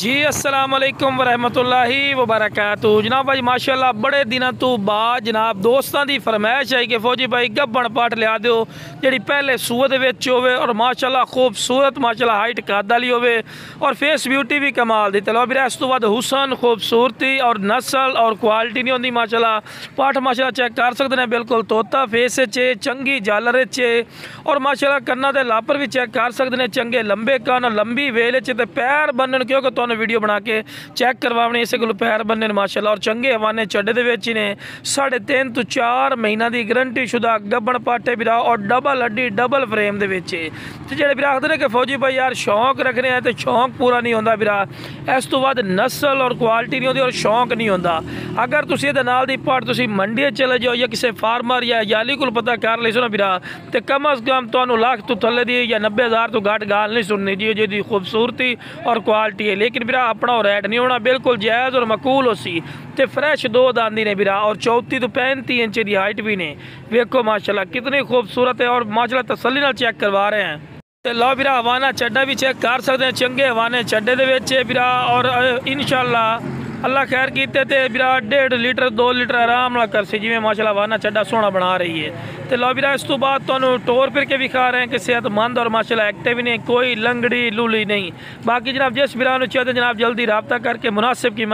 जी अस्सलाम वालेकुम वरहमतुल्लाहि वबरकातुहू। जनाब भाई माशाल्लाह बड़े दिनों तो बाद जनाब दोस्तों की फरमाइश है कि फौजी भाई गब्बन पट लिया दो जी पहले सूअत विच होवे और माशाल्लाह खूबसूरत माशाल्लाह हाइट कद वाली होवे और फेस ब्यूटी भी कमाल दी। चलो फिर इस तो बाद हुसन खूबसूरती और नस्ल और क्वालिटी नहीं होंगी माशाल्लाह। पट माशाल्लाह चेक कर सकते हैं, बिल्कुल तोता फेस चे चंगी जालर चे और माशाल्लाह कन्ना के लापर भी चेक कर सकते हैं, चंगे लंबे कन लंबी वेल चे पैर बनन क्योंकि तो वीडियो बना के चेक करवाने इस को पैर बनने माशाल्लाह और चंगे हवाने चड्डे दे विच ने 3.5 तो 4 महीना की गरंटी शुदा गब्बन पाटे बिरा और डबल हड्डी डबल फ्रेम दे विच ते जेड़े बिरा आखदे ने कि फौजी भाई यार शौक रखने हैं तो शौक पूरा नहीं होंदा बिरा। इस तो बाद नस्ल और क्वालिटी नहीं होती और शौक नहीं होंदा। अगर तुसीं इहदे नाल दी पाट तुसीं मंडी चले जाओ या किसी फार्मर या याली को पता कर लो ना बिरा तो कम अज़ कम तुहानूं लाख तो थल्ले दी या 90,000 तो घट गाल नहीं सुननी जी जिहदी खूबसूरती और क्वालिटी है। लेकिन बिरा अपना और रेट नहीं होना, बिल्कुल जायज़ और मकूल हो सी ते फ्रैश दो दांदी ने बिरा और 34 तो 35 इंच की हाइट भी ने। वेखो माशाल्लाह कितनी खूबसूरत है और माशाल्लाह तसल्ली नाल चेक करवा रहे हैं। ते लो बिरा हवाना चड्डा भी चेक कर सकते हैं, चंगे हवाने चड्डे दे विच बिरा और इंशाल्लाह अल्लाह खैर कीते ते बिरा 1.5 लीटर 2 लीटर आराम नाल कर सी जिवें माशाल्लाह हवाना चड्डा सोहना बना रही है। तो लो बिरा इस तो बाद तुहानूं टोर फिर के भी खा रहे हैं कि सेहतमंद और माशाल्लाह एक्टिव ही नहीं, कोई लंगड़ी लूली नहीं। बाकी जनाब जिस बिरा नूं चाहते जनाब जल्दी रब्ता करके मुनासिब कीमत